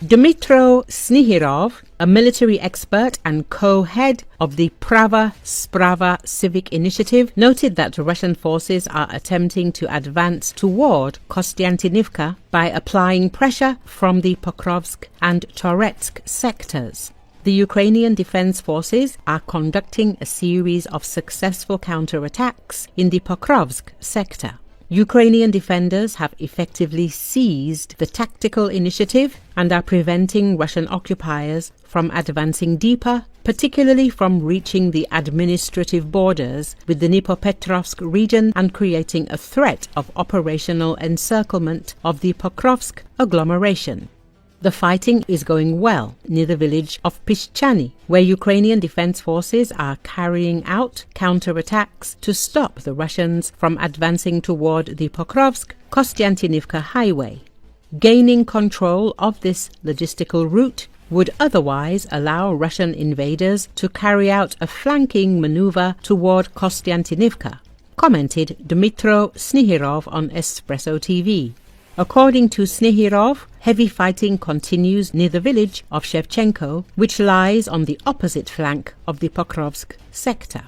Dmytro Snihirov, a military expert and co-head of the Prava Sprava civic initiative, noted that Russian forces are attempting to advance toward Kostiantynivka by applying pressure from the Pokrovsk and Toretsk sectors. The Ukrainian Defense Forces are conducting a series of successful counterattacks in the Pokrovsk sector. Ukrainian defenders have effectively seized the tactical initiative and are preventing Russian occupiers from advancing deeper, particularly from reaching the administrative borders with the Dnipropetrovsk region and creating a threat of operational encirclement of the Pokrovsk agglomeration. The fighting is going well near the village of Pishchany, where Ukrainian defense forces are carrying out counterattacks to stop the Russians from advancing toward the Pokrovsk-Kostiantynivka highway. Gaining control of this logistical route would otherwise allow Russian invaders to carry out a flanking maneuver toward Kostiantynivka, commented Dmytro Snihirov on Espresso TV. According to Snihirov, heavy fighting continues near the village of Shevchenko, which lies on the opposite flank of the Pokrovsk sector.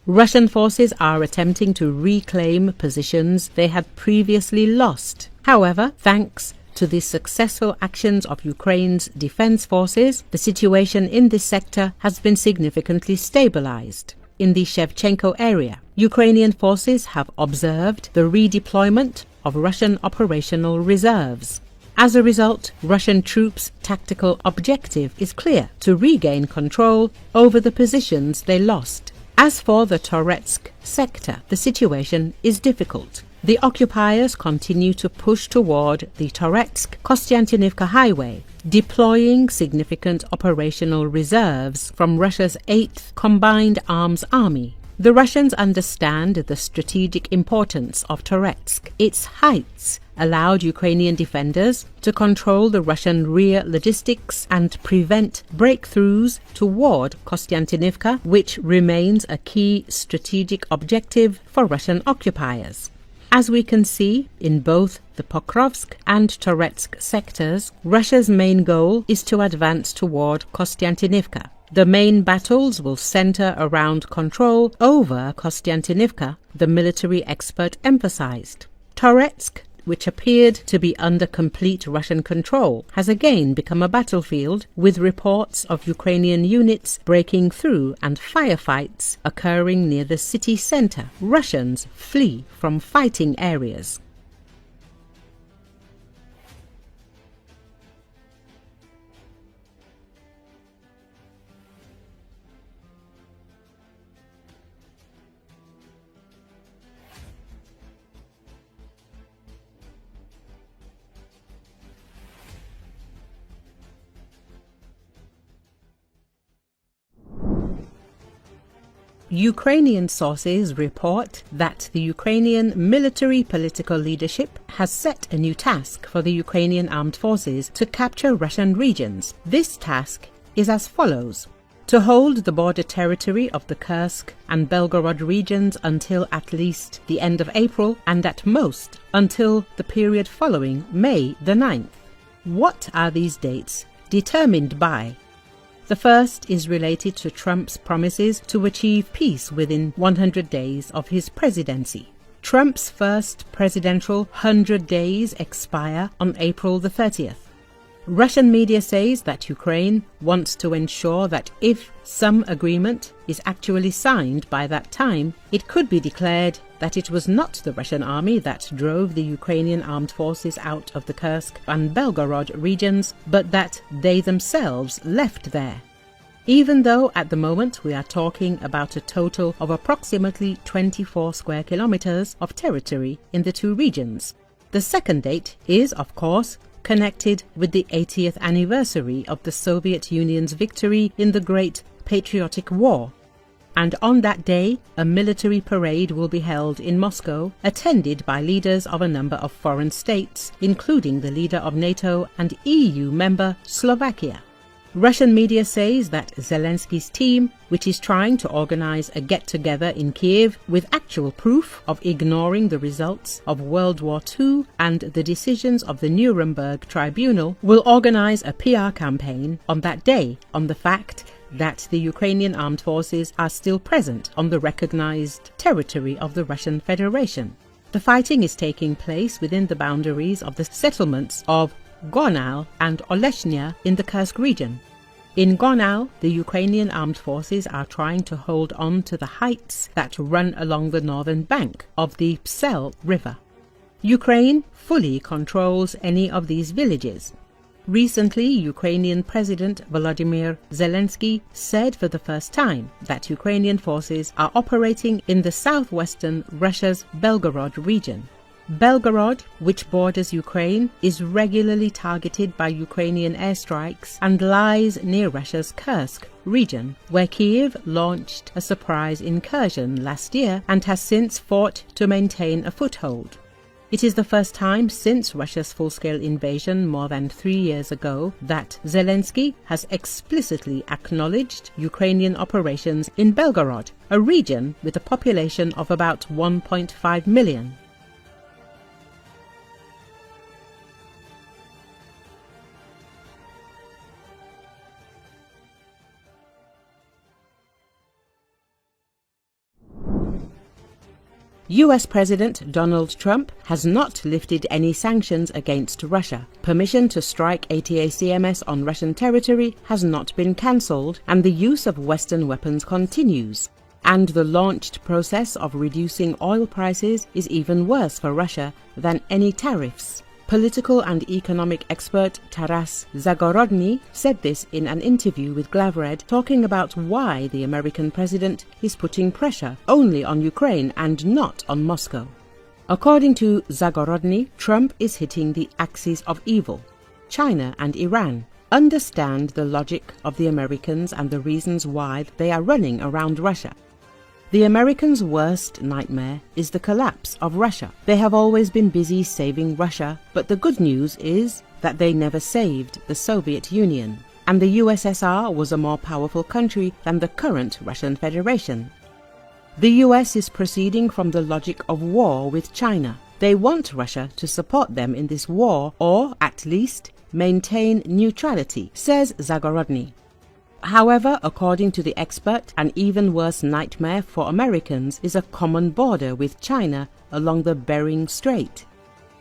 Russian forces are attempting to reclaim positions they had previously lost. However, thanks to the successful actions of Ukraine's defense forces, the situation in this sector has been significantly stabilized. In the Shevchenko area, Ukrainian forces have observed the redeployment of Russian operational reserves. As a result, Russian troops' tactical objective is clear: to regain control over the positions they lost. As for the Toretsk sector, the situation is difficult. The occupiers continue to push toward the Toretsk-Kostiantynivka highway, deploying significant operational reserves from Russia's 8th Combined Arms Army. The Russians understand the strategic importance of Toretsk. Its heights allowed Ukrainian defenders to control the Russian rear logistics and prevent breakthroughs toward Kostiantynivka, which remains a key strategic objective for Russian occupiers. As we can see, in both the Pokrovsk and Toretsk sectors, Russia's main goal is to advance toward Kostiantynivka. The main battles will center around control over Kostiantynivka, the military expert emphasized. Toretsk, which appeared to be under complete Russian control, has again become a battlefield, with reports of Ukrainian units breaking through and firefights occurring near the city center. Russians flee from fighting areas. Ukrainian sources report that the Ukrainian military political leadership has set a new task for the Ukrainian armed forces to capture Russian regions. This task is as follows: to hold the border territory of the Kursk and Belgorod regions until at least the end of April, and at most until the period following May the 9th. What are these dates determined by? The first is related to Trump's promises to achieve peace within 100 days of his presidency. Trump's first presidential 100 days expire on April the 30th. Russian media says that Ukraine wants to ensure that if some agreement is actually signed by that time, it could be declared that it was not the Russian army that drove the Ukrainian armed forces out of the Kursk and Belgorod regions, but that they themselves left there. Even though at the moment we are talking about a total of approximately 24 square kilometers of territory in the two regions. The second date is, of course, connected with the 80th anniversary of the Soviet Union's victory in the Great Patriotic War. And on that day, a military parade will be held in Moscow, attended by leaders of a number of foreign states, including the leader of NATO and EU member Slovakia. Russian media says that Zelensky's team, which is trying to organize a get-together in Kiev with actual proof of ignoring the results of World War II and the decisions of the Nuremberg Tribunal, will organize a PR campaign on that day on the fact that the Ukrainian armed forces are still present on the recognized territory of the Russian Federation. The fighting is taking place within the boundaries of the settlements of Gonal and Oleshnya in the Kursk region. In Gonal, the Ukrainian armed forces are trying to hold on to the heights that run along the northern bank of the Psel River. Ukraine fully controls any of these villages. Recently, Ukrainian President Volodymyr Zelensky said for the first time that Ukrainian forces are operating in the southwestern Russia's Belgorod region. Belgorod, which borders Ukraine, is regularly targeted by Ukrainian airstrikes and lies near Russia's Kursk region, where Kiev launched a surprise incursion last year and has since fought to maintain a foothold. It is the first time since Russia's full-scale invasion more than 3 years ago that Zelensky has explicitly acknowledged Ukrainian operations in Belgorod, a region with a population of about 1.5 million. US President Donald Trump has not lifted any sanctions against Russia. Permission to strike ATACMS on Russian territory has not been cancelled, and the use of Western weapons continues. And the launched process of reducing oil prices is even worse for Russia than any tariffs. Political and economic expert Taras Zagorodny said this in an interview with Glavred, talking about why the American president is putting pressure only on Ukraine and not on Moscow. According to Zagorodny, Trump is hitting the axis of evil. China and Iran understand the logic of the Americans and the reasons why they are running around Russia. The Americans' worst nightmare is the collapse of Russia. They have always been busy saving Russia, but the good news is that they never saved the Soviet Union, and the USSR was a more powerful country than the current Russian Federation. The US is proceeding from the logic of war with China. They want Russia to support them in this war, or at least maintain neutrality, says Zagorodny. However, according to the expert, an even worse nightmare for Americans is a common border with China along the Bering Strait.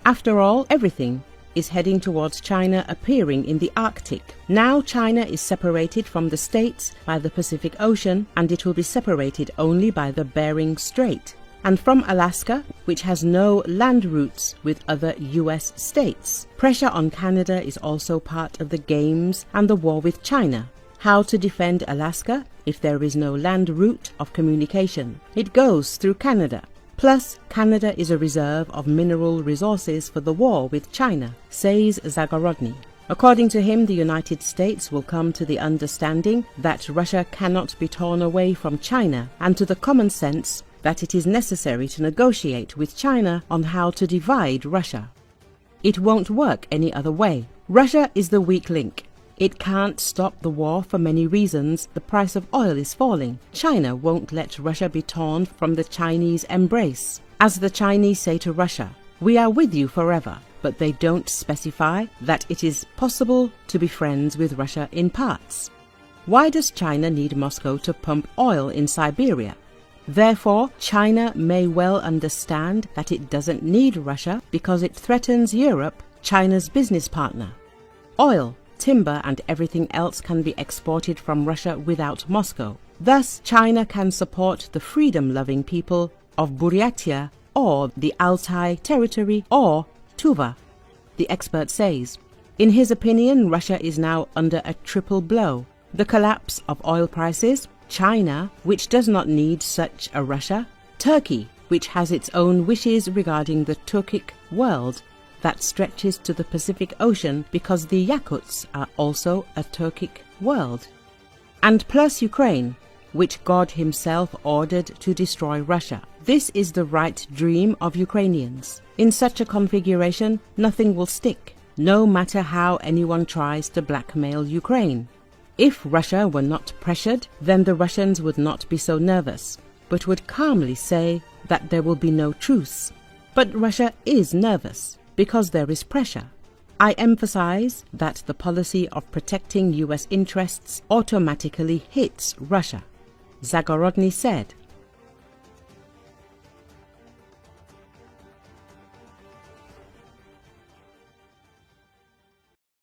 After all, everything is heading towards China appearing in the Arctic. Now China is separated from the States by the Pacific Ocean, and it will be separated only by the Bering Strait, and from Alaska, which has no land routes with other US states. Pressure on Canada is also part of the games and the war with China. How to defend Alaska if there is no land route of communication? It goes through Canada. Plus, Canada is a reserve of mineral resources for the war with China, says Zagorodny. According to him, the United States will come to the understanding that Russia cannot be torn away from China, and to the common sense that it is necessary to negotiate with China on how to divide Russia. It won't work any other way. Russia is the weak link. It can't stop the war for many reasons. The price of oil is falling. China won't let Russia be torn from the Chinese embrace. As the Chinese say to Russia, "We are with you forever," but they don't specify that it is possible to be friends with Russia in parts. Why does China need Moscow to pump oil in Siberia? Therefore, China may well understand that it doesn't need Russia because it threatens Europe, China's business partner. Oil, timber and everything else can be exported from Russia without Moscow. Thus, China can support the freedom-loving people of Buryatia or the Altai territory or Tuva, the expert says. In his opinion, Russia is now under a triple blow: the collapse of oil prices, China, which does not need such a Russia, Turkey, which has its own wishes regarding the Turkic world that stretches to the Pacific Ocean because the Yakuts are also a Turkic world, and plus Ukraine, which God himself ordered to destroy Russia. This is the right dream of Ukrainians. In such a configuration, nothing will stick, no matter how anyone tries to blackmail Ukraine. If Russia were not pressured, then the Russians would not be so nervous, but would calmly say that there will be no truce. But Russia is nervous because there is pressure. I emphasize that the policy of protecting US interests automatically hits Russia, Zagorodny said.